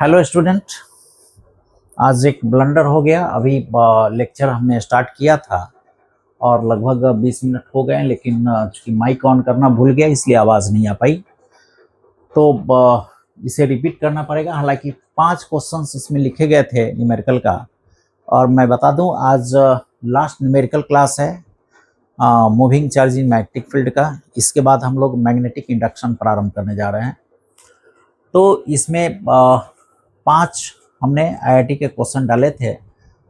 Hello student, आज एक blunder हो गया। अभी लेक्चर हमने स्टार्ट किया था और लगभग 20 मिनट हो गए, लेकिन चूंकि माइक ऑन करना भूल गया इसलिए आवाज़ नहीं आ पाई, तो इसे रिपीट करना पड़ेगा। हालांकि 5 क्वेश्चंस इसमें लिखे गए थे न्यूमेरिकल का, और मैं बता दूं आज लास्ट न्यूमेरिकल क्लास है moving charge in magnetic field का। इसके बाद हम लोग मैग्नेटिक इंडक्शन प्रारंभ करने जा रहे हैं। तो इसमें 5 हमने आईआईटी के क्वेश्चन डाले थे,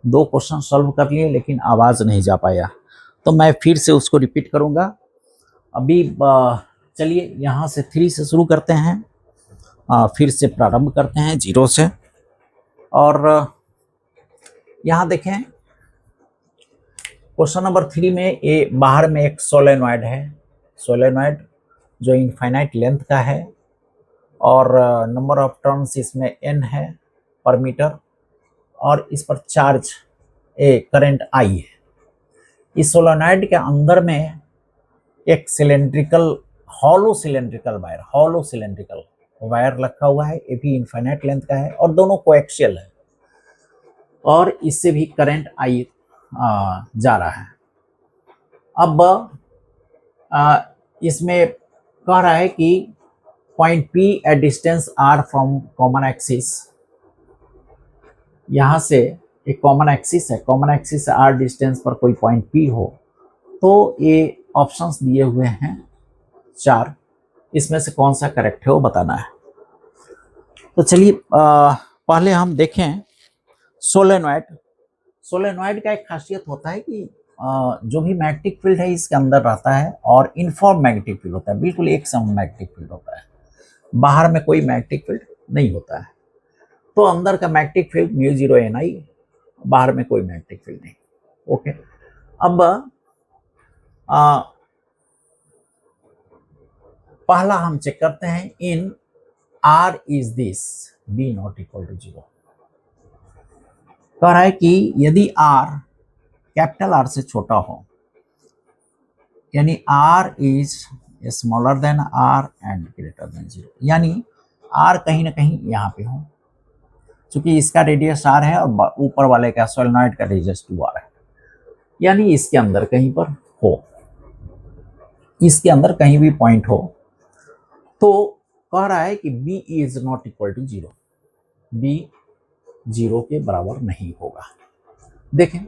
2 क्वेश्चन सॉल्व कर लिए लेकिन आवाज़ नहीं जा पाया, तो मैं फिर से उसको रिपीट करूँगा। अभी चलिए यहाँ से 3 से शुरू करते हैं, फिर से प्रारंभ करते हैं 0 से। और यहाँ देखें क्वेश्चन नंबर 3 में बाहर में एक सोलेनॉइड है, सोलेनॉइड जो इनफाइनाइट लेंथ का है, और नंबर ऑफ टर्न्स इसमें n है पर मीटर, और इस पर चार्ज करंट I है। इस सोलेनॉइड के अंदर में एक सिलेंड्रिकल हॉलो सिलेंड्रिकल वायर रखा हुआ है। ये भी इनफाइनाइट लेंथ का है और दोनों कोएक्सियल है, और इससे भी करंट I जा रहा है। अब इसमें कह रहा है कि point P at distance R from common axis, यहाँ से एक कॉमन एक्सिस है, कॉमन एक्सिस से R डिस्टेंस पर कोई पॉइंट P हो, तो ये ऑप्शंस दिए हुए हैं 4, इसमें से कौन सा करेक्ट है वो बताना है। तो चलिए पहले हम देखें सोलेनॉइड का एक खासियत होता है कि जो भी मैग्नेटिक फील्ड है इसके अंदर रहता है, और इनफॉर्म मैग्नेटिक फील्ड होता है, बिल्कुल एक सम मैग्नेटिक फील्ड होता है, बाहर में कोई मैग्नेटिक फील्ड नहीं होता है। तो अंदर का मैग्नेटिक फील्ड μ0 Ni, बाहर में कोई मैग्नेटिक फील्ड नहीं। ओके, अब पहला हम चेक करते हैं, in R is this B not equal to 0। कह रहा है कि यदि R कैपिटल R से छोटा हो, यानी R is smaller than R and greater than 0, यानी R कहीं ना कहीं यहाँ पे हो, क्योंकि इसका रेडियस R है और ऊपर वाले का सोलेनॉइड का रेडियस 2R है, यानी इसके अंदर कहीं पर हो, इसके अंदर कहीं भी पॉइंट हो। तो कह रहा है कि B is not equal to 0, B 0 के बराबर नहीं होगा। देखें,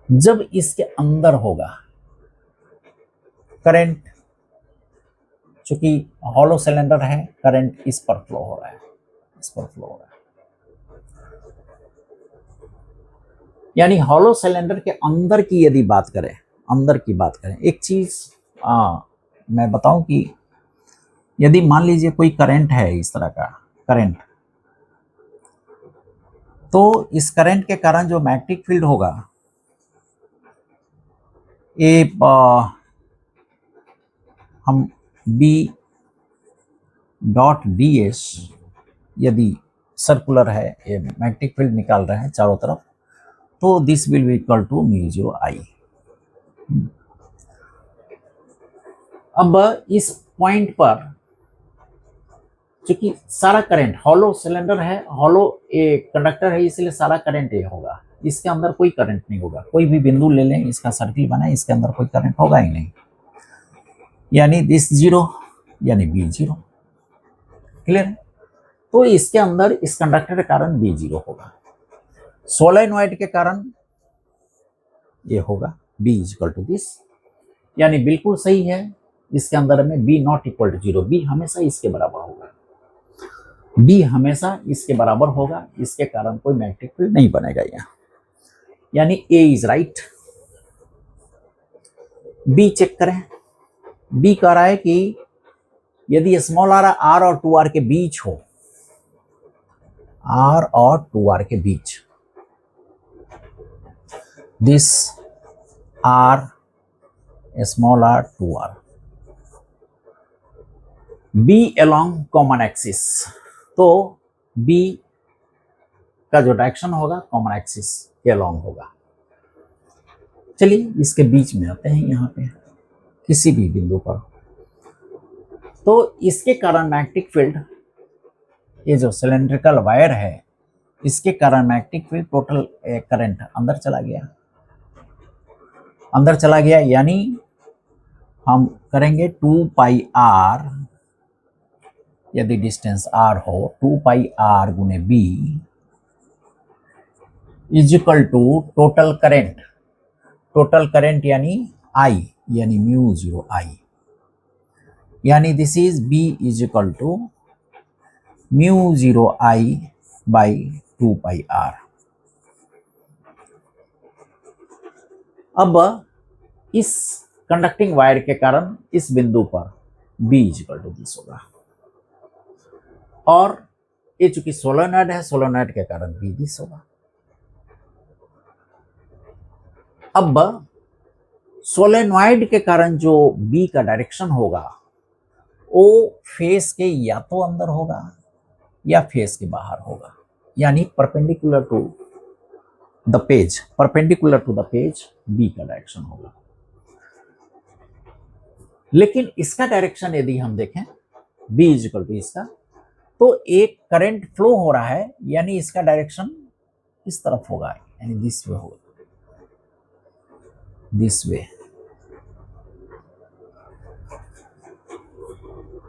जब इसके अंदर होगा करंट, चूंकि हॉलो सिलेंडर है, करंट इस पर फ्लो हो रहा है, इस पर फ्लो हो रहा है, यानी हॉलो सिलेंडर के अंदर की यदि बात करें, अंदर की बात करें, एक चीज मैं बताऊं कि यदि मान लीजिए कोई करंट है, इस तरह का करंट, तो इस करंट के कारण जो मैग्नेटिक फील्ड होगा, ये हम B डॉट ds यदि सर्कुलर है, ये मैग्नेटिक फील्ड निकाल रहे हैं चारों तरफ, तो this will be equal to μ0 I। अब इस पॉइंट पर क्योंकि सारा करंट, हॉलो सिलेंडर है, हॉलो एक कंडक्टर है, इसलिए सारा करंट ये होगा, इसके अंदर कोई करंट नहीं होगा। कोई भी बिंदु ले लें, इसका सर्किल बनाए, इसके अंदर कोई करंट होगा ही नहीं, यानी दिस 0 यानी B 0। क्लियर है? तो इसके अंदर इस कंडक्टर के कारण B 0 होगा, सोलेनॉइड के कारण ये होगा B is equal to this, यानी बिल्कुल सही है। इसके अंदर में B not equal to 0, B हमेशा इसके बराबर होगा, B हमेशा इसके बराबर होगा, इसके कारण कोई मैग्नेटिक फील्ड नहीं बनेगा यहाँ, यानी A is right. B check करें, B कह रहा है कि यदि स्मॉल r और 2r के बीच हो, R और 2r के बीच, this R small r 2r, B along common axis, तो B का जो डायरेक्शन होगा कॉमन एक्सिस के along होगा। चलिए इसके बीच में आते हैं, यहाँ पे किसी भी बिंदु पर तो इसके कारण मैग्नेटिक फील्ड, ये जो सिलेंड्रिकल वायर है इसके कारण मैग्नेटिक फील्ड टोटल करंट अंदर चला गया, यानी हम करेंगे 2 पाई आर, यदि डिस्टेंस आर हो 2 पाई आर गुने B is equal to total current यानी आई, यानी म्यू 0 आई, यानी this is B is equal to mu 0 I by 2 pi R. अब इस कंडक्टिंग वायर के कारण इस बिंदु पर B is equal to this होगा, और ये चूंकि सोलेनॉइड है, सोलेनॉइड के कारण B दिस होगा। अब सोलेनॉइड के कारण जो B का डायरेक्शन होगा वो फेस के या तो अंदर होगा या फेस के बाहर होगा, यानी perpendicular to the page B का डायरेक्शन होगा। लेकिन इसका डायरेक्शन यदि हम देखें B इज इक्वल टू इसका, तो एक करंट फ्लो हो रहा है, यानी इसका डायरेक्शन इस तरफ होगा, यानी दिस वे होगा, दिस वे,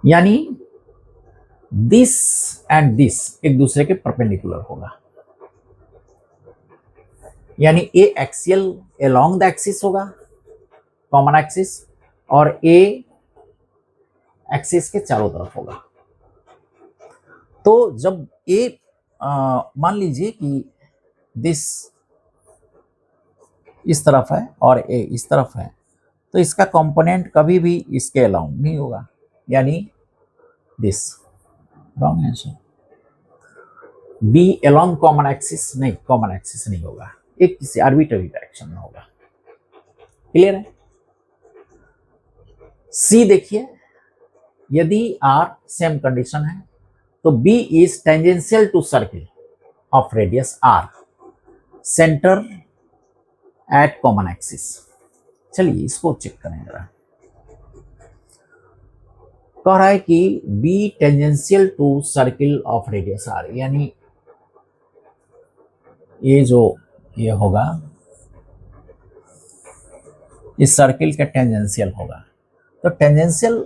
यानी दिस एंड दिस एक दूसरे के परपेंडिकुलर होगा, यानी ए एक्सियल अलोंग द एक्सिस होगा, कॉमन एक्सिस, और ए एक्सिस के चारों तरफ होगा। तो जब ए मान लीजिए कि दिस इस तरफ है और ए इस तरफ है, तो इसका कंपोनेंट कभी भी इसके अलाउंग नहीं होगा, यानी this wrong answer. B along common axis नहीं होगा, एक किसी आर्बिट्ररी डायरेक्शन में होगा। क्लियर है? सी देखिए, यदि आर सेम कंडीशन है तो B is tangential to circle of radius R, centre at common axis. चलिए इसको चेक करें जरा। कह रहा है कि B tangential to circle of radius R, यानी ये होगा इस सर्किल का टेंजेंशियल होगा। तो टेंजेंशियल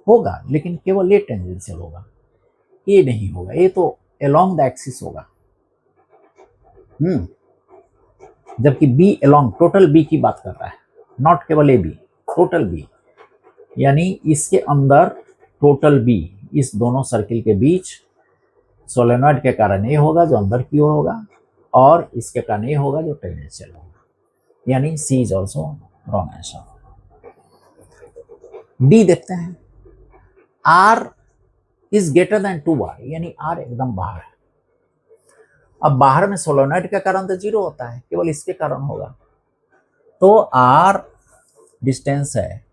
होगा, लेकिन केवल ये टेंजेंशियल होगा, ये नहीं होगा, ये तो अलोंग द एक्सिस होगा। जबकि बी अलोंग टोटल बी की बात कर रहा है, नॉट केवल ए बी, टोटल बी, यानी इसके अंदर टोटल बी, इस दोनों सर्किल के बीच सोलेनॉइड के कारण ये होगा जो अंदर की ओर होगा, और इसके कारण ये होगा जो टेंजेंशियल होगा, यानी C is also wrong answer. D देखते हैं, are is greater than 2r, यानी आर एकदम बाहर है। अब बाहर में सोलेनॉइड के कारण तो 0 होता है, केवल इसके कारण होगा। तो आर डिस्टेंस है,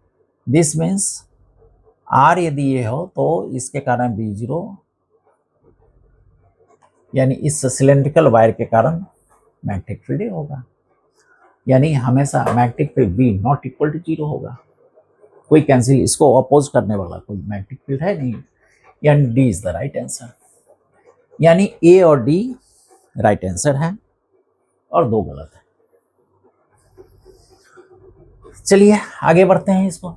दिस मीन्स आर यदि ये हो तो इसके कारण बी 0, यानी इस सिलेंड्रिकल वायर के कारण मैग्नेटिक फील्ड होगा, यानी हमेशा magnetic field B not equal to 0 होगा। कोई कैंसिल, इसको अपोज करने वाला कोई मैग्नेटिक फील्ड है नहीं, यानी D is the right answer, यानी ए और डी राइट आंसर है और 2 गलत है। चलिए आगे बढ़ते हैं इसको।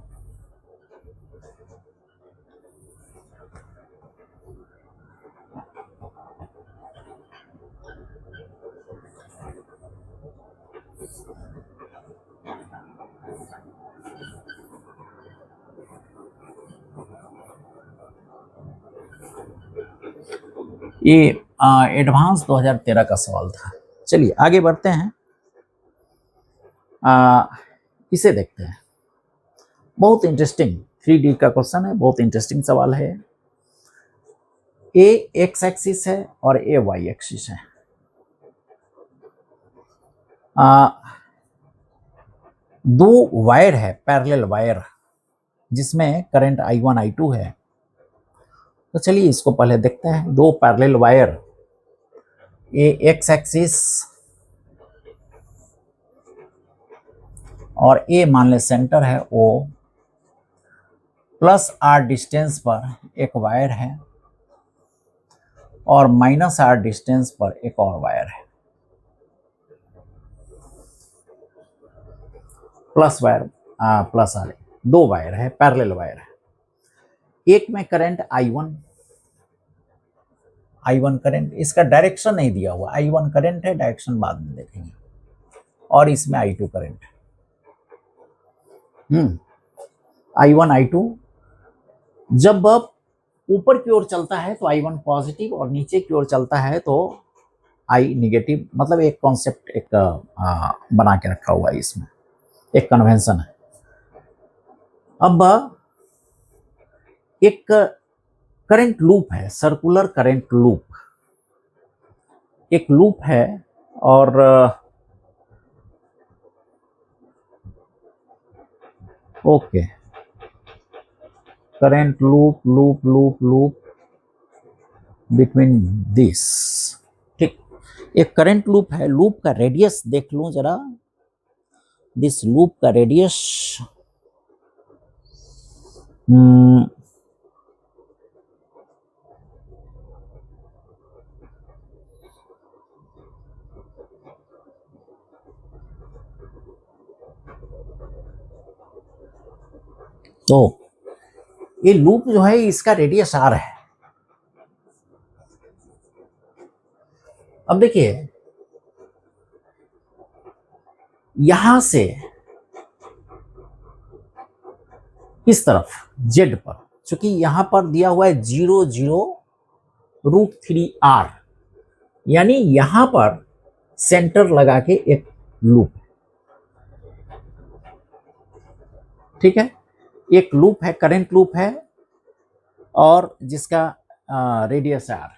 ये एडवांस 2013 का सवाल था। चलिए आगे बढ़ते हैं, इसे देखते हैं। बहुत इंटरेस्टिंग 3D का क्वेश्चन है, बहुत इंटरेस्टिंग सवाल है। ए एक्स एक्सिस है और ए वाई एक्सिस है। दो वायर है, पैरेलल वायर, जिसमें करंट I1 I2 है। तो चलिए इसको पहले देखते हैं। दो पैरेलल वायर, ए एक्स एक्सिस और ए मान ले सेंटर है O, प्लस आर डिस्टेंस पर एक वायर है और माइनस आर डिस्टेंस पर एक और वायर है। प्लस वायर प्लस आर, दो वायर है, पैरेलल वायर है। एक में करंट I1 करंट, इसका डायरेक्शन नहीं दिया हुआ, I1 करंट है, डायरेक्शन बाद में देखेंगे। और इसमें I2 करंट, I1 I2। जब ऊपर की ओर चलता है तो I1 पॉजिटिव और नीचे की ओर चलता है तो I निगेटिव। मतलब एक कॉन्सेप्ट एक बना के रखा हुआ है, इसमें एक कन्वेंशन है। अब एक करंट लूप है, सर्कुलर करंट लूप, एक लूप है और okay, current loop loop loop loop between this, ठीक। एक करंट लूप है, लूप का रेडियस देख लूं जरा, दिस लूप का रेडियस तो ये लूप जो है इसका रेडियस आर है। अब देखिए यहां से इस तरफ जेड पर, चूंकि यहां पर दिया हुआ है 0 0 √3r, यानी यहां पर सेंटर लगा के एक लूप, ठीक है। एक लूप है, करंट लूप है और जिसका रेडियस आर।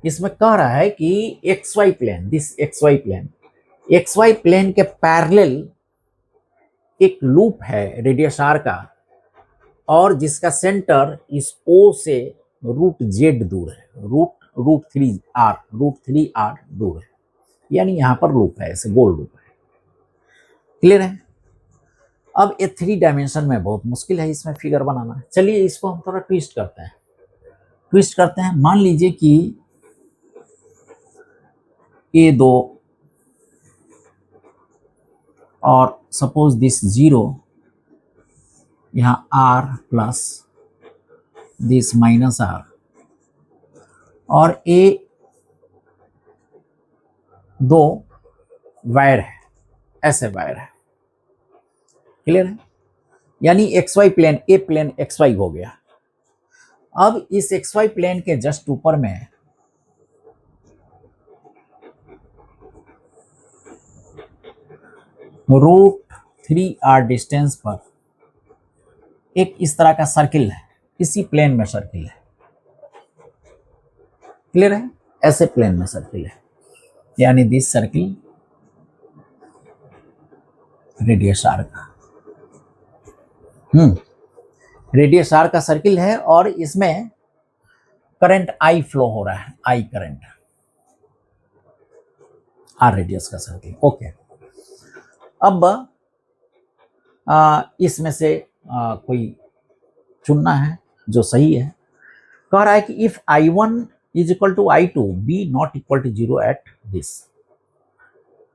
इसमें कह रहा है कि XY plane, this XY plane, XY plane के पैरेलल एक लूप है रेडियस आर का और जिसका सेंटर इस O से √z दूर है, √3r दूर है, यानी यहां पर लूप है, ऐसे गोल लूप है। क्लियर है? अब ये 3 डायमेंशन में बहुत मुश्किल है इसमें फिगर बनाना। चलिए इसको हम थोड़ा ट्विस्ट करते हैं। मान लीजिए कि ये 2 और सपोज दिस 0, यहां r plus this minus r, और ये 2 वायर है, ऐसे वायर है। क्लियर है? यानी XY प्लेन, ए प्लेन XY हो गया। अब इस XY प्लेन के जस्ट ऊपर में √3r डिस्टेंस पर एक इस तरह का सर्किल है, इसी प्लेन में सर्किल है। क्लियर है? ऐसे प्लेन में सर्किल है, यानी दिस सर्किल रेडियस आर का, रेडियस आर का सर्किल है और इसमें करंट I फ्लो हो रहा है, I करंट, आर रेडियस का सर्किल। ओके, अब इसमें से कोई चुनना है जो सही है। कह रहा है कि if I1 = I2 B not equal to 0 at this,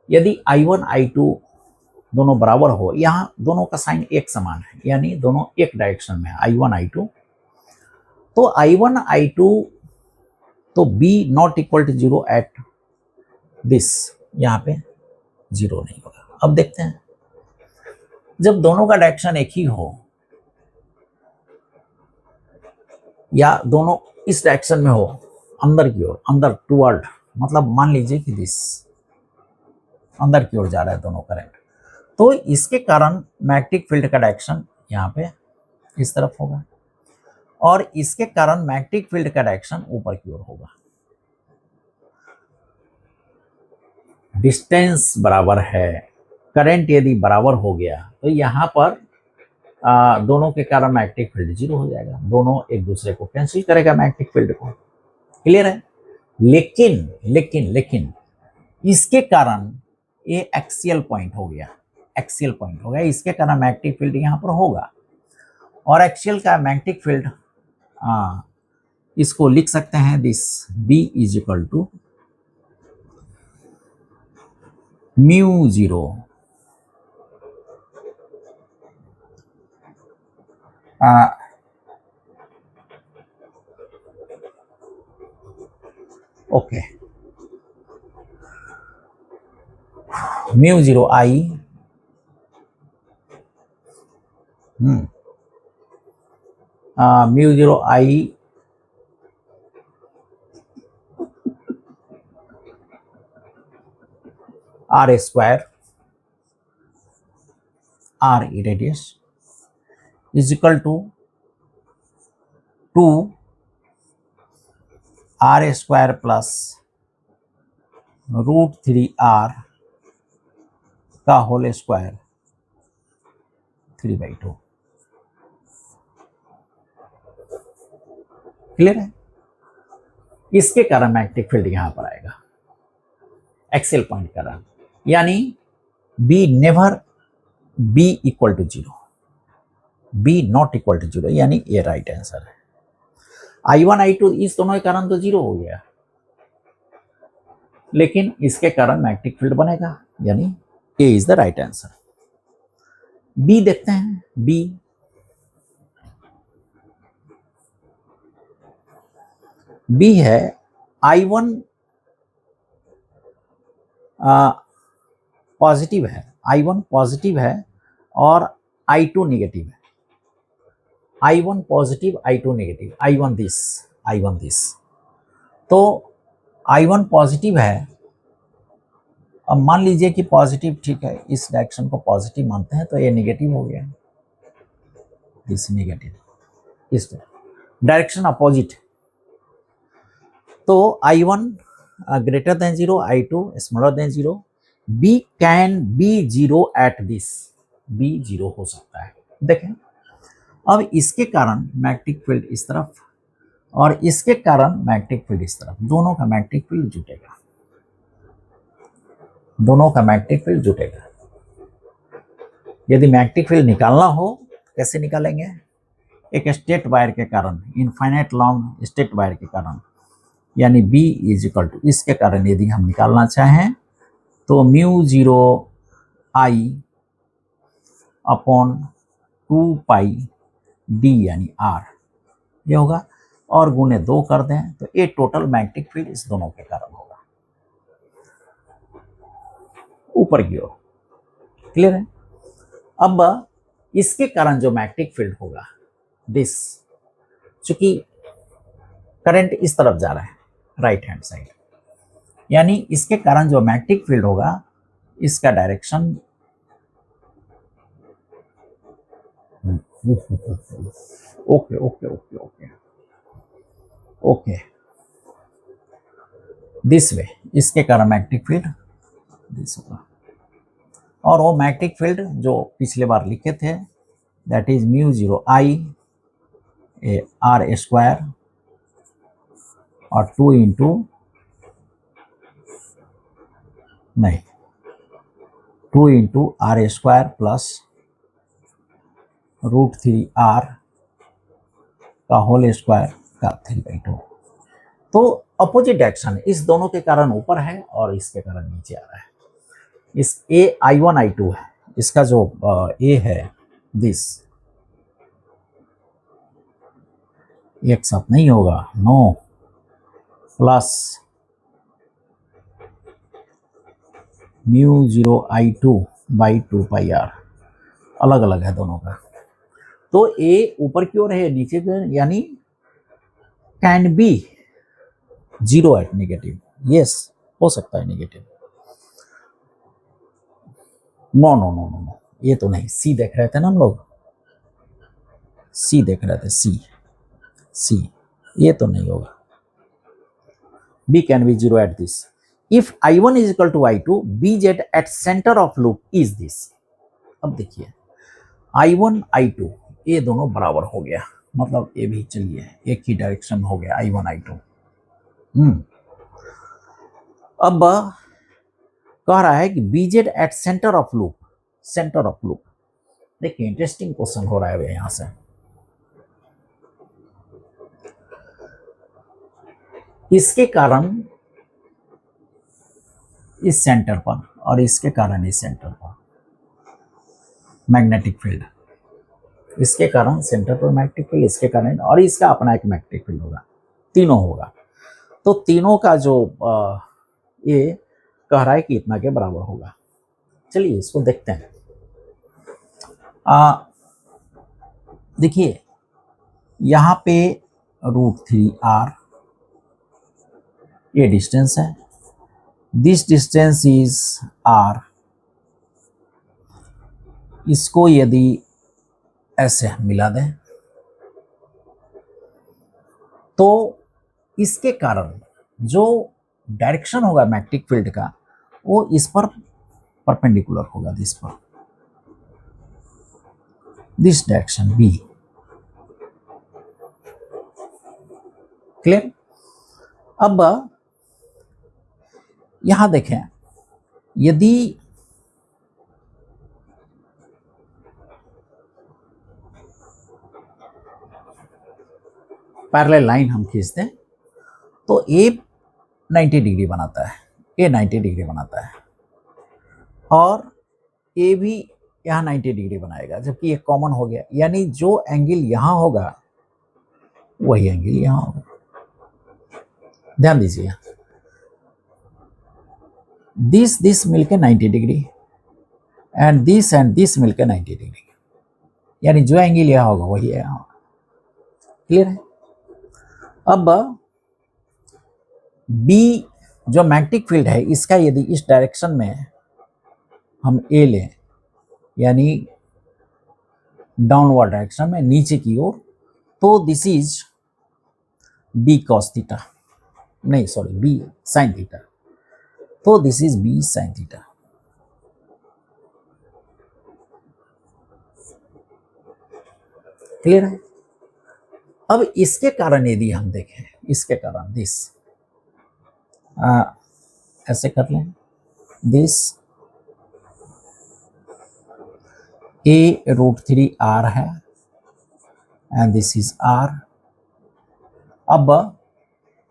यदि I1 I2 दोनों बराबर हो, यहां दोनों का साइन एक समान है, यानी दोनों एक डायरेक्शन में है, I1 I2, तो I1 I2 तो B not equal to 0 at this, यहां पे 0 नहीं होगा। अब देखते हैं, जब दोनों का डायरेक्शन एक ही हो या दोनों इस डायरेक्शन में हो, अंदर की ओर, अंदर टुवर्ड, मतलब मान लीजिए कि दिस अंदर की ओर जा रहा है दोनों करंट, तो इसके कारण मैग्नेटिक फील्ड का डायरेक्शन यहाँ पे इस तरफ होगा और इसके कारण मैग्नेटिक फील्ड का डायरेक्शन ऊपर की ओर होगा। डिस्टेंस बराबर है, करंट यदि बराबर हो गया तो यहाँ पर दोनों के कारण मैग्नेटिक फील्ड 0 हो जाएगा, दोनों एक दूसरे को कैंसिल करेगा मैग्नेटिक फील्ड को। क्लियर है? लेकिन लेकिन लेकिन इसके कारण ये एक्सियल पॉइंट हो गया, इसके कारण मैग्नेटिक फील्ड यहाँ पर होगा और एक्सियल का मैग्नेटिक फील्ड इसको लिख सकते हैं this B is equal to mu zero okay mu zero I mu zero I R square R radius is equal to 2 R square plus √3r का होल स्क्वायर 3/2। क्लियर है? इसके कारण magnetic field यहां पर आएगा एक्सेल पॉइंट का कारण, यानी B never be equal to 0, B not equal to 0, यानी ये राइट आंसर है। I1 I2 इस दोनों के कारण तो 0 हो गया, लेकिन इसके कारण मैग्नेटिक फील्ड बनेगा, यानी A is the right answer. B देखते हैं। बी है I1 पॉजिटिव है, I1 पॉजिटिव है और I2 नेगेटिव है। I1 positive I2 negative, I1 this. तो I1 पॉजिटिव है। अब मान लीजिए कि पॉजिटिव, ठीक है, इस डायरेक्शन को पॉजिटिव मानते हैं, तो ये नेगेटिव हो गया, दिस नेगेटिव, इस डायरेक्शन अपोजिट। तो I1 greater than 0, I2 smaller than 0, B can be 0 at this, B 0 हो सकता है। देखें, अब इसके कारण मैग्नेटिक फील्ड इस तरफ और इसके कारण मैग्नेटिक फील्ड इस तरफ, दोनों का मैग्नेटिक फील्ड जुटेगा, दोनों का मैग्नेटिक फील्ड जुटेगा। यदि मैग्नेटिक फील्ड निकालना हो, कैसे निकालेंगे? एक स्ट्रेट वायर के कारण, इनफाइनाइट लॉन्ग स्ट्रेट वायर के कारण, यानी B इज इक्वल टू, इसके कारण यदि हम निकालना चाहें तो म्यू 0 I अपॉन 2π D यानी R ये होगा, और गुने 2 कर दें तो ये टोटल मैग्नेटिक फील्ड इस दोनों के कारण होगा ऊपर की ओर। क्लियर है? अब इसके कारण जो मैग्नेटिक फील्ड होगा दिस, चूंकि करंट इस तरफ जा रहा है राइट हैंड साइड, यानी इसके कारण जो मैग्नेटिक फील्ड होगा इसका डायरेक्शन ओके दिस वे, इसके कारण मैग्नेटिक फील्ड दिस होगा। और वो मैग्नेटिक फील्ड जो पिछले बार लिखे थे, that is mu 0 I R square और 2 into R square plus √3r का होल स्क्वायर का 3/2। तो अपोजिट डायरेक्शन इस दोनों के कारण ऊपर है और इसके कारण नीचे आ रहा है। इस I1 I2 है, इसका जो A है दिस, एक साथ नहीं होगा, no, plus mu 0 I2 by 2πr, अलग अलग है दोनों का। तो A ऊपर की ओर है, नीचे की ओर, यानी can be 0 at negative, yes हो सकता है नेगेटिव। नो, ये तो नहीं। सी देख रहे थे ना हम लोग, सी देख रहे थे, सी ये तो नहीं होगा। B can be 0 at this. If I1 is equal to I2, BZ at center of loop is this. अब देखिए I1 I2 ये दोनों बराबर हो गया, मतलब ये भी चलिए एक ही डायरेक्शन हो गया I1 I2। अब कह रहा है कि BZ at center of loop, देखिए इंटरेस्टिंग क्वेश्चन हो रहा है यहाँ से। इसके कारण इस सेंटर पर और इसके कारण इस सेंटर पर मैग्नेटिक फील्ड, इसके कारण सेंटर पर मैग्नेटिक फील्ड, इसके कारण और इसका अपना एक मैग्नेटिक फील्ड होगा, तीनों होगा। तो तीनों का जो ये कह रहा है कि इतना के बराबर होगा। चलिए इसको देखते हैं। देखिए यहां पे √3r ये डिस्टेंस है, दिस डिस्टेंस इज r। इसको यदि ऐसे मिला दें तो इसके कारण जो डायरेक्शन होगा मैग्नेटिक फील्ड का वो इस पर परपेंडिकुलर होगा, दिस पर, दिस डायरेक्शन b। क्लियर? अब यहां देखें, यदि पैरेलल लाइन हम खींचते हैं तो ए 90 डिग्री बनाता है, ए 90 डिग्री बनाता है और ए भी यहाँ 90 डिग्री बनाएगा, जबकि ये कॉमन हो गया, यानी जो एंगल यहां होगा वही एंगल यहां होगा। ध्यान दीजिए, दिस मिलके 90 डिग्री एंड दिस मिलके 90 डिग्री, यानी जो एंगल यहां होगा वही यहां होगा। क्लियर है? अब बी जो मैग्नेटिक फील्ड है इसका यदि इस डायरेक्शन में हम ए लें, यानी डाउनवर्ड डायरेक्शन में नीचे की ओर, तो this is B cos theta, नहीं सॉरी बी साइन थीटा, तो this is B sine theta. Clear है? अब इसके कारण यदि हम देखें, इसके कारण दिस ऐसे कर लें, दिस a √3r है एंड दिस इज r। अब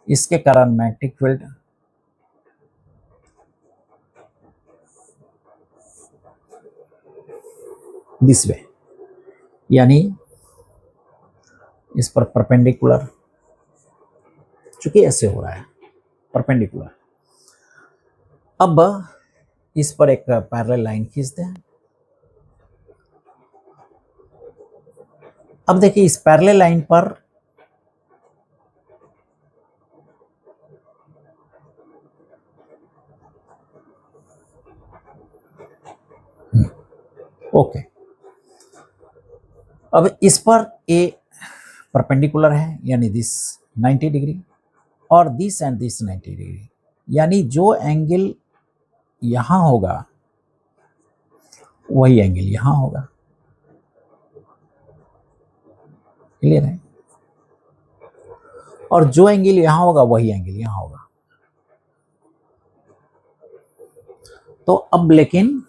इसके कारण मैग्नेटिक फील्ड दिस वे, यानी इस पर परपेंडिकुलर, चूंकि ऐसे हो रहा है परपेंडिकुलर। अब इस पर एक पैरेलल लाइन खींचते हैं। अब देखिए इस पैरेलल लाइन पर ओके, अब इस पर ए परपेंडिकुलर है, यानी दिस 90 डिग्री और दिस एंड दिस 90 डिग्री, यानी जो एंगल यहां होगा वही एंगल यहां होगा। क्लियर है? और जो एंगल यहां होगा वही एंगल यहां होगा। तो अब लेकिन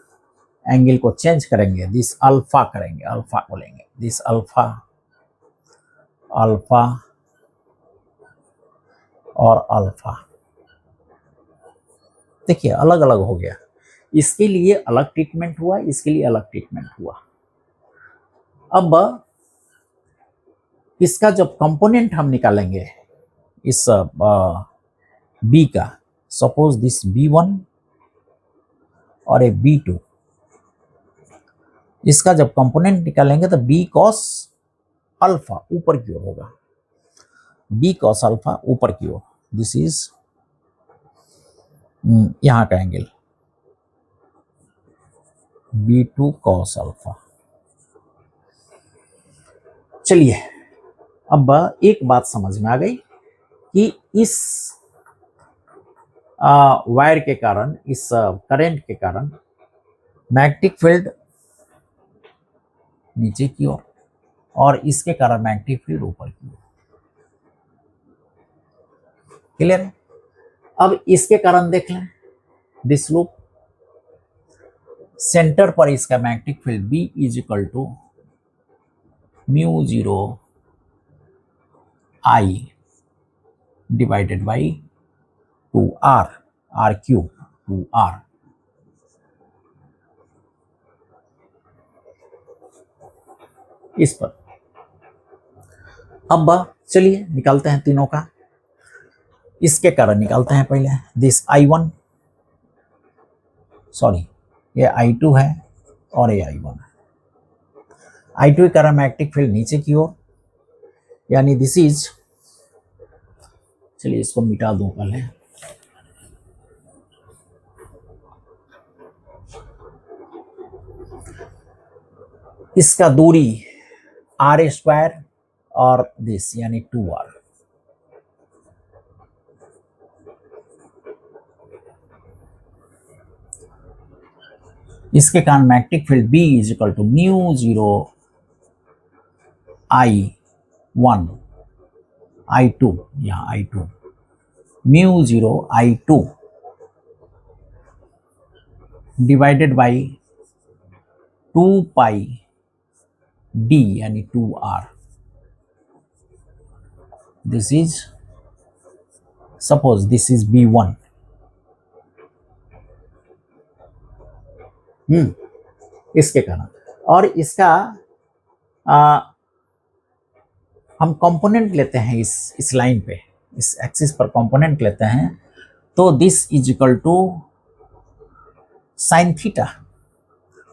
एंगल को चेंज करेंगे, दिस अल्फा करेंगे, अल्फा बोलेंगे, दिस अल्फा, अल्फा और अल्फा। देखिए अलग अलग हो गया, इसके लिए अलग ट्रीटमेंट हुआ, इसके लिए अलग ट्रीटमेंट हुआ। अब इसका जब कंपोनेंट हम निकालेंगे इस बी का, सपोज दिस B1 और ए B2, इसका जब कंपोनेंट निकालेंगे तो बी कॉस अल्फा ऊपर की ओर होगा, बी कॉस अल्फा ऊपर की ओर, दिस इज यहां का एंगल B2 कॉस अल्फा। चलिए अब एक बात समझ में आ गई कि इस वायर के कारण, इस करंट के कारण मैग्नेटिक फील्ड नीचे की ओर और इसके कारण मैग्नेटिक फील्ड ऊपर की ओर। क्लियर है? अब इसके कारण देख लें, दिस लूप, सेंटर पर इसका magnetic field B is equal to μ0 I divided by 2r, r cube 2r। इस पर अब चलिए निकालते हैं तीनों का। इसके कारण निकालते हैं पहले दिस I1, सॉरी ये I2 है और ये I1 है। I2 के कारण मैग्नेटिक फील्ड नीचे की ओर, यानी दिस इज, चलिए इसको मिटा दूं पहले। इसका दूरी r² और दिस यानी 2r। इसके कारण magnetic field B is equal to mu 0 I1 I2, यहाँ I2 mu 0 I2 divided by 2 pi D यानी 2r। This is, suppose this is B1। इसके कारण, और इसका हम कंपोनेंट लेते हैं इस लाइन पे, इस एक्सिस पर कंपोनेंट लेते हैं, तो this is equal to sine theta.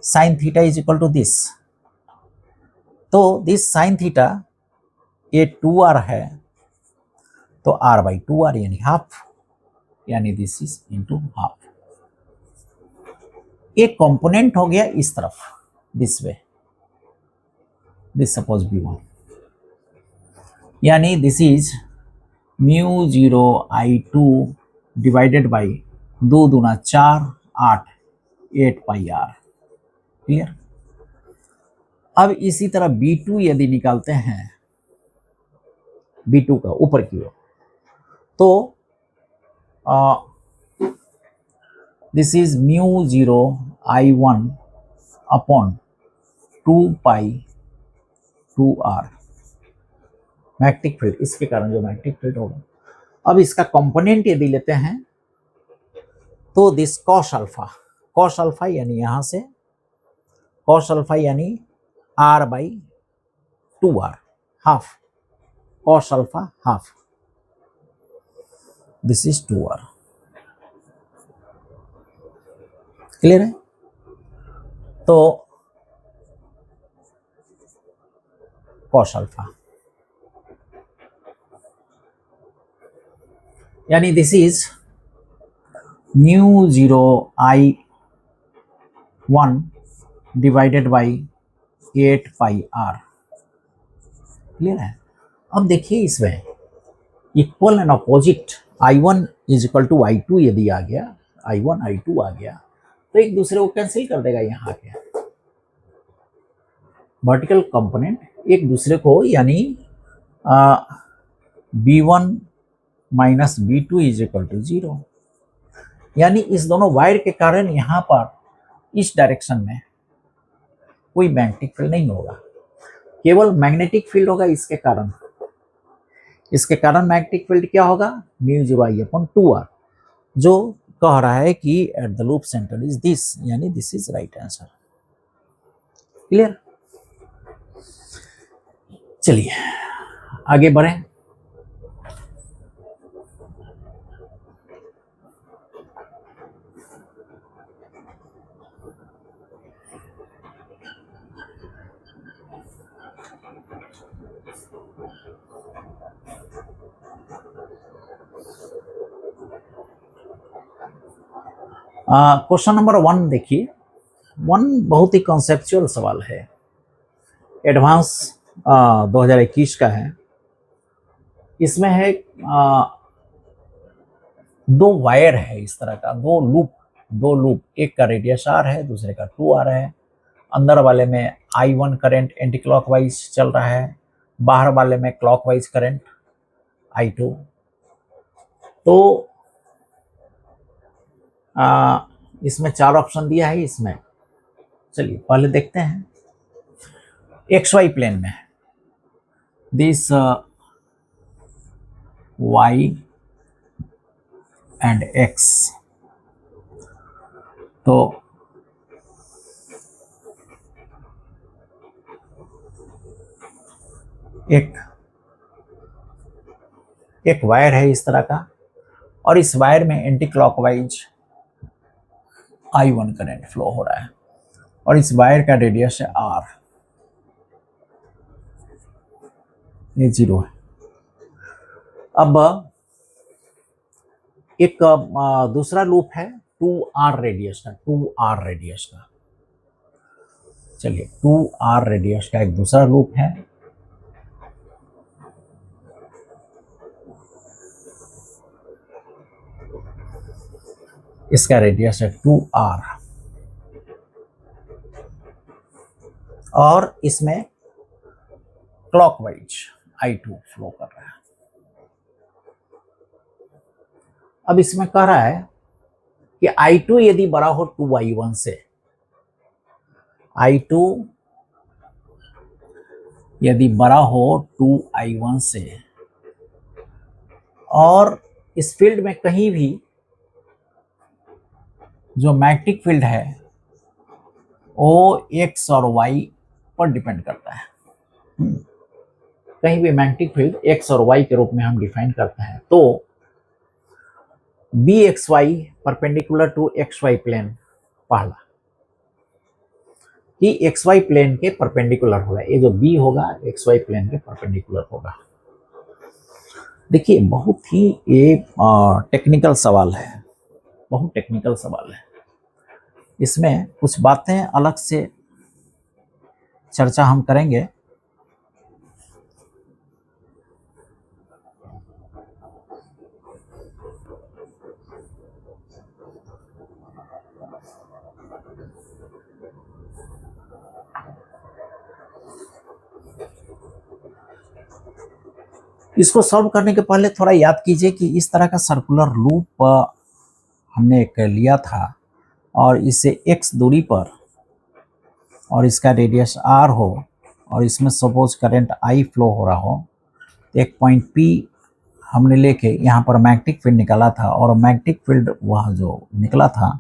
Sine theta is equal to this, तो दिस साइन थीटा ये 2r है, तो r बाई 2r यानी हाफ, यानी दिस इज इंटू हाफ। एक कंपोनेंट हो गया इस तरफ, this way, this suppose B1, यानी this is mu 0 I2 divided by 2 दूना 4 8 8 पाई r। क्लियर। अब इसी तरह B2 यदि निकालते हैं, B2 का ऊपर की ओर, तो this is mu 0 I1 upon 2 pi 2r magnetic field, इसके कारण जो मैग्नेटिक फील्ड होगा। अब इसका कंपोनेंट यदि लेते हैं तो this cos alpha, cos alpha यानी यहां से कॉस अल्फा यानी r by 2r, half, cos alpha half, this is 2r। Clear है। तो कॉस अल्फा यानी this is mu 0 I1 divided by 8 pi r। Clear है। अब देखिए इसमें equal and opposite I1 is equal to I2 यदि आ गया, I1 I2 आ गया, तो एक दूसरे को कैंसिल कर देगा। यहाँ आके वर्टिकल कंपोनेंट एक दूसरे को, यानी B1 minus B2 is equal to 0, यानी इस दोनों वायर के कारण यहाँ पर इस डायरेक्शन में कोई मैग्नेटिक फील्ड नहीं होगा, केवल मैग्नेटिक फील्ड होगा इसके कारण। इसके कारण मैग्नेटिक फील्ड क्या होगा, म्यू 0 I अपॉन 2r, जो कह रहा है कि at the loop center is this, यानी this is right answer. Clear. चलिए आगे बढ़ें। क्वेश्चन नंबर 1 देखिए। 1 बहुत ही कॉन्सेप्चुअल सवाल है, एडवांस 2021 का है। इसमें है 2 वायर है इस तरह का, 2 लूप, एक का रेडियस r है, दूसरे का 2r है। अंदर वाले में I1 करंट एंटी क्लॉकवाइज चल रहा है, बाहर वाले में क्लॉकवाइज करंट I2। तो इसमें 4 ऑप्शन दिया है इसमें। चलिए पहले देखते हैं XY प्लेन में, दिस y एंड एक्स। तो एक वायर है इस तरह का, और इस वायर में anti clockwise I1 current flow हो रहा है, और इस वायर का रेडियस है R, ये 0 है। अब एक दूसरा लूप है 2R रेडियस का, 2R रेडियस का। चलिए 2R रेडियस का एक दूसरा लूप है। इसका रेडियस है 2R, और इसमें क्लॉकवाइज I2 फ्लो कर रहा है। अब इसमें कह रहा है कि I2 यदि बड़ा हो 2I1 से, I2 यदि बड़ा हो 2I1 से, और इस फील्ड में कहीं भी जो मैग्नेटिक फील्ड है वो x और y पर डिपेंड करता है। कहीं भी मैग्नेटिक फील्ड x और y के रूप में हम डिफाइन करते हैं, तो bxy perpendicular to xy plane, पहला कि xy प्लेन के परपेंडिकुलर होगा, ये जो b होगा xy प्लेन के परपेंडिकुलर होगा। देखिए बहुत ही ये टेक्निकल सवाल है, बहुत टेक्निकल सवाल है। इसमें कुछ बातें अलग से चर्चा हम करेंगे। इसको सॉल्व करने के पहले थोड़ा याद कीजिए कि इस तरह का सर्कुलर लूप हमने एक लिया था, और इसे x दूरी पर, और इसका रेडियस r हो, और इसमें सपोज करंट I फ्लो हो रहा हो, एक पॉइंट P हमने लेके यहाँ पर मैग्नेटिक फील्ड निकाला था, और मैग्नेटिक फील्ड वह जो निकला था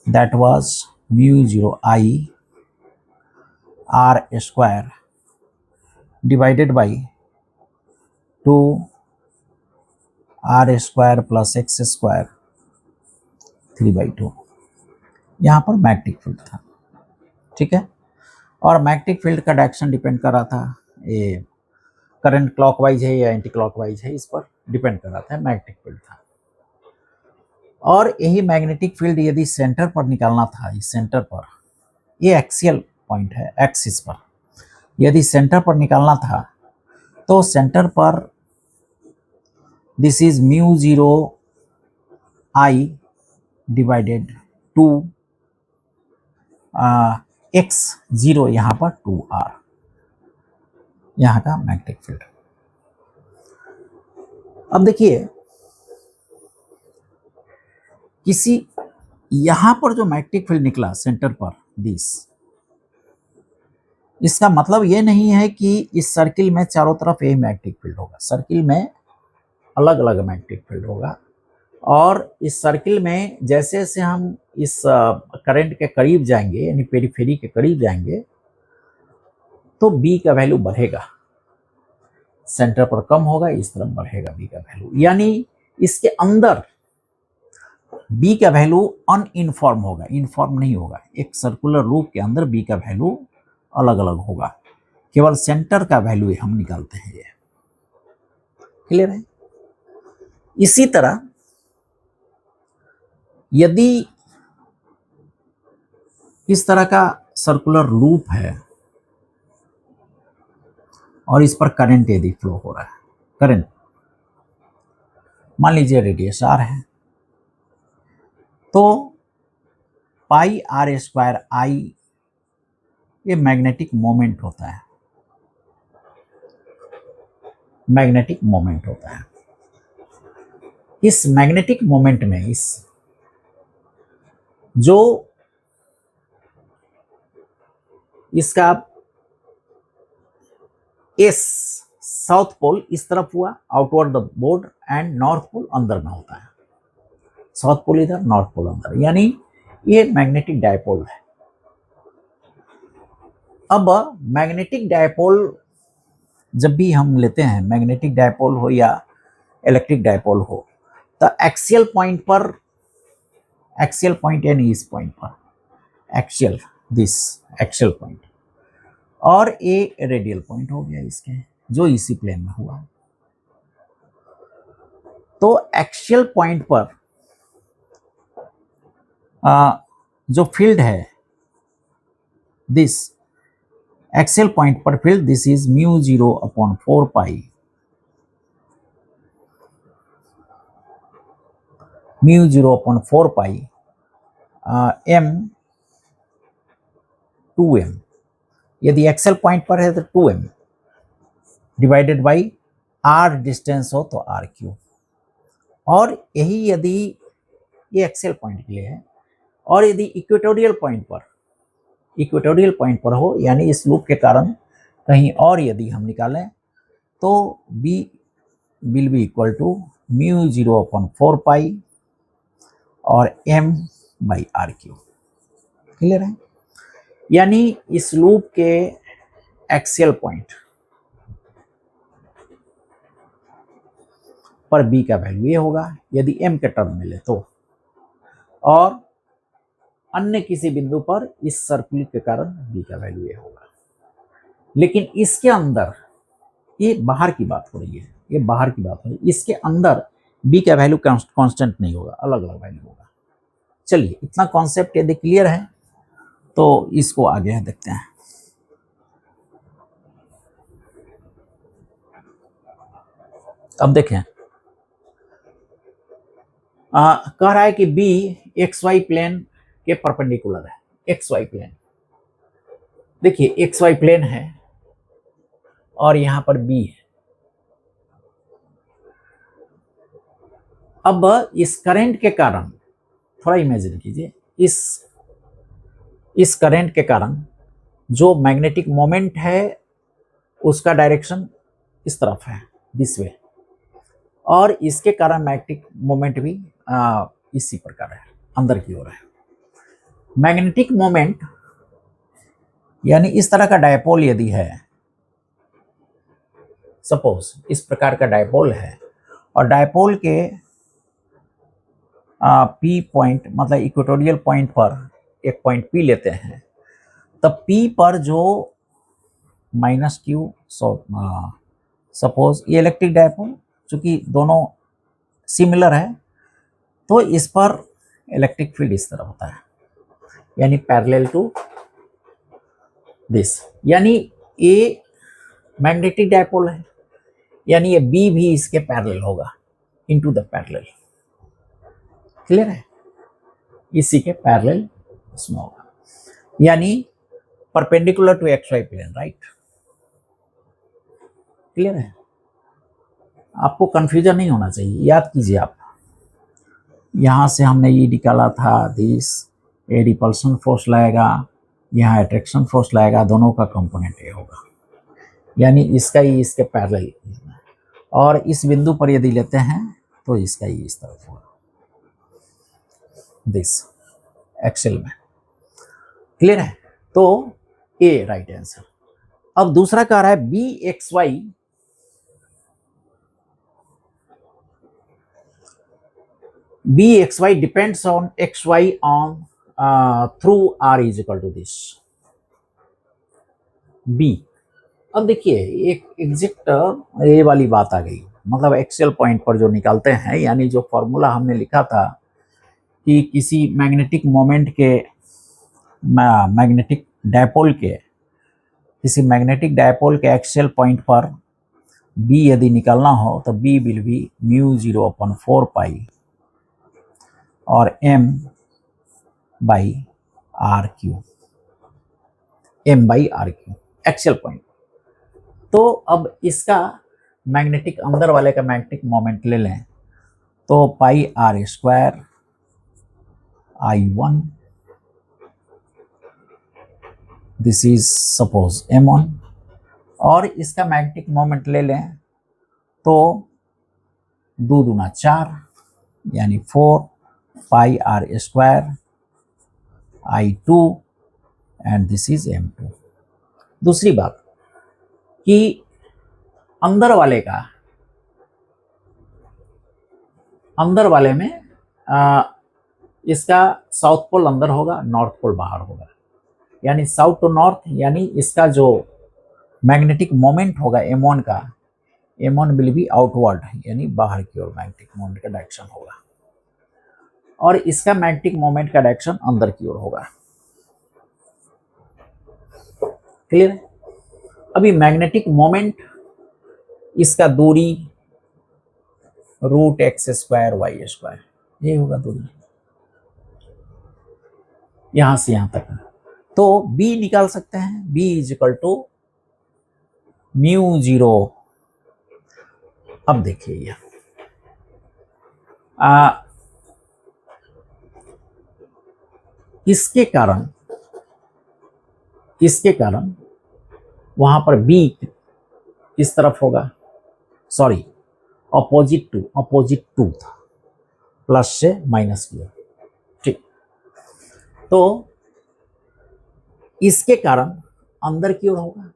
that was μ0 I r square divided by 2 r square plus x square 3/2। यहाँ पर मैग्नेटिक फील्ड था, ठीक है। और मैग्नेटिक फील्ड का डायरेक्शन डिपेंड कर रहा था, ये करंट क्लॉकवाइज है या एंटी क्लॉकवाइज है, इस पर डिपेंड कर रहा था, मैग्नेटिक फील्ड था। और यही मैग्नेटिक फील्ड यदि सेंटर पर निकालना था, इस सेंटर पर, ये एक्सियल पॉइंट है एक्सिस पर, यदि सेंटर पर निकालना था तो सेंटर पर this is μ0 I divided 2 x0, यहाँ पर 2r, यहाँ का मैग्नेटिक फील्ड। अब देखिए किसी यहाँ पर जो मैग्नेटिक फील्ड निकला सेंटर पर दिस, इसका मतलब ये नहीं है कि इस सर्किल में चारों तरफ यही मैग्नेटिक फील्ड होगा। सर्किल में अलग अलग मैग्नेटिक फील्ड होगा, और इस सर्किल में जैसे जैसे हम इस करंट के करीब जाएंगे, यानी पेरिफेरी के करीब जाएंगे, तो B का वैल्यू बढ़ेगा, सेंटर पर कम होगा, इस तरफ बढ़ेगा B का वैल्यू। यानी इसके अंदर B का वैल्यू अनइनफॉर्म होगा, इनफॉर्म नहीं होगा। एक सर्कुलर लूप के अंदर B का वैल्यू अलग अलग होगा, केवल सेंटर का वैल्यू हम निकालते हैं। ये क्लियर है। इसी तरह यदि इस तरह का सर्कुलर लूप है और इस पर करंट यदि फ्लो हो रहा है, करंट मान लीजिए रेडियस r है, तो पाई r स्क्वायर I ये मैग्नेटिक मोमेंट होता है, मैग्नेटिक मोमेंट होता है। इस मैग्नेटिक मोमेंट में इस जो इसका एस साउथ पोल इस तरफ हुआ outward the board, and north pole अंदर में होता है। साउथ पोल इधर, नॉर्थ पोल अंदर, यानी ये मैग्नेटिक डायपोल है। अब मैग्नेटिक डायपोल जब भी हम लेते हैं, मैग्नेटिक डायपोल हो या इलेक्ट्रिक डायपोल हो, तो एक्सियल पॉइंट पर, एक्सियल पॉइंट यानी इस पॉइंट पर, एक्सियल, दिस एक्सियल पॉइंट, और ए रेडियल पॉइंट हो गया इसके, जो इसी प्लेन में हुआ। तो एक्सियल पॉइंट पर जो फील्ड है, दिस एक्सियल पॉइंट पर field, this is mu 0/4 pi, mu 0/4 pi m 2m, यदि एक्सेल पॉइंट पर है तो 2m divided by r distance हो तो r3। और यही यदि ये एक्सेल पॉइंट के लिए है, और यदि इक्वेटोरियल पॉइंट पर हो, यानी इस लूप के कारण कहीं और यदि हम निकालें, तो b will be equal to mu 0/4 pi और m बाई r3। क्लियर है? यानी इस लूप के एक्सियल पॉइंट पर b का वैल्यू ये होगा यदि m के टर्म मिले तो, और अन्य किसी बिंदु पर इस सर्कुलर के कारण b का वैल्यू ये होगा। लेकिन इसके अंदर, ये बाहर की बात हो रही है, ये बाहर की बात हो रही है, इसके अंदर b का वैल्यू कांस्टेंट नहीं होगा, अलग अलग वैल्यू होगा। चलिए, इतना कॉन्सेप्ट यदि क्लियर है तो इसको आगे देखते हैं। अब देखें, कह रहा है कि b XY प्लेन के परपेंडिकुलर है, XY प्लेन। देखिए XY प्लेन है और यहां पर b है। अब इस करंट के कारण, थोड़ा इमेजिन कीजिए, इस करंट के कारण जो मैग्नेटिक मोमेंट है उसका डायरेक्शन इस तरफ है, दिस वे, और इसके कारण मैग्नेटिक मोमेंट भी इसी प्रकार है, अंदर की ओर है। मैग्नेटिक मोमेंट यानी इस तरह का डायपोल यदि है, सपोज इस प्रकार का डायपोल है, और डायपोल के P पॉइंट, मतलब इक्वेटोरियल पॉइंट पर एक पॉइंट P लेते हैं, तब P पर जो -q, सपोज ये इलेक्ट्रिक डायपोल, चूंकि दोनों सिमिलर है, तो इस पर इलेक्ट्रिक फील्ड इस तरह होता है, यानी पैरेलल टू दिस, यानी ए मैग्नेटिक डायपोल है, यानी ये B भी इसके पैरेलल होगा, इनटू द पैरेलल। क्लियर है? इसी के पैरेलल इसमें होगा, यानी perpendicular to XY plane, right? Clear है? आपको कंफ्यूजन नहीं होना चाहिए, याद कीजिए आप, यहां से हमने ये निकाला था, दिस ए रिपल्सन फोर्स लाएगा, यहाँ अट्रैक्शन फोर्स लाएगा, दोनों का कंपोनेंट ए होगा, यानी इसका ही इसके पैरेलल, और इस बिंदु पर यदि लेते हैं तो इसका ही इस तरफ होगा, दिस एक्सेल में। क्लियर है? तो ए राइट आंसर। अब दूसरा कह रहा है BXY depends on XY on through R is equal to this B। अब देखिए एक एग्जैक्ट ये वाली बात आ गई, मतलब एक्सियल पॉइंट पर जो निकालते हैं, यानी जो फॉर्मूला हमने लिखा था कि किसी मैग्नेटिक मोमेंट के, मैग्नेटिक डायपोल के, किसी मैग्नेटिक डायपोल के एक्सियल पॉइंट पर B यदि निकालना हो तो B will B mu 0/4 pi और m by r3, m by r3 axial point. तो अब इसका मैग्नेटिक, अंदर वाले का मैग्नेटिक मोमेंट ले लें तो पाई r² I1, this is suppose m1, और इसका मैग्नेटिक मोमेंट ले लें तो 2 दूना 4 यानी 4 pi are square I2 and this is M2। दूसरी बात कि अंदर वाले में इसका साउथ पोल अंदर होगा, नॉर्थ पोल बाहर होगा, यानी साउथ टू नॉर्थ, यानी इसका जो मैग्नेटिक मोमेंट होगा M1 का, M1 विल बी आउटवर्ड, यानी बाहर की ओर मैग्नेटिक मोमेंट का डायरेक्शन होगा, और इसका मैग्नेटिक मोमेंट का डायरेक्शन अंदर की ओर होगा। क्लियर है? अभी मैग्नेटिक मोमेंट, इसका दूरी root X square Y square, ये होगा दूरी यहां से यहां तक। तो B निकाल सकते हैं, B is equal to mu zero. अब देखिए ये इसके कारण वहां पर B इस तरफ होगा, सॉरी अपोजिट टू था, प्लस से माइनस की ओर, ठीक। तो इसके कारण अंदर की ओर होगा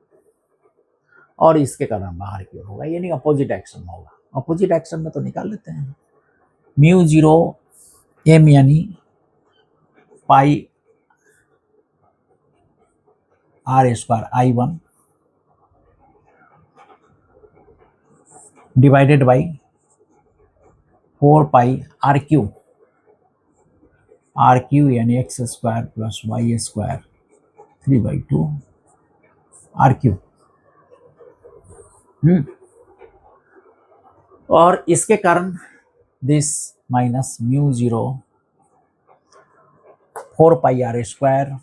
और इसके कारण बाहर की ओर होगा, यानी अपोजिट एक्शन में होगा। अपोजिट एक्शन में तो निकाल लेते हैं, म्यू जीरो M यानी pi are square I1 divided by 4 pi r q यानी x square plus Y square 3/2 r q. और इसके कारण this minus mu zero 4 pi are square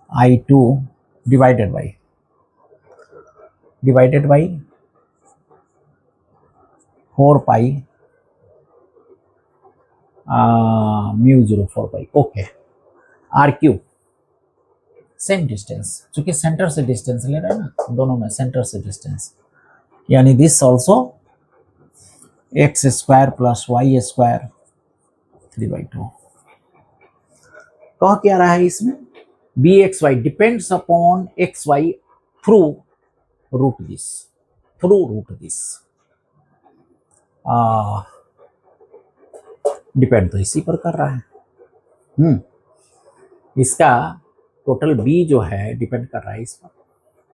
I2 divided by 4 pi mu zero 4 pi, okay. R q same distance, चूंकि centre से distance ले रहे हैं ना दोनों में, सेंटर से डिस्टेंस, यानी this also X square plus Y square 3/2। कह क्या रहा है इसमें, B X Y depends upon X Y through root this, depend तो इसी पर कर रहा है। इसका टोटल बी जो है डिपेंड कर रहा है इस पर।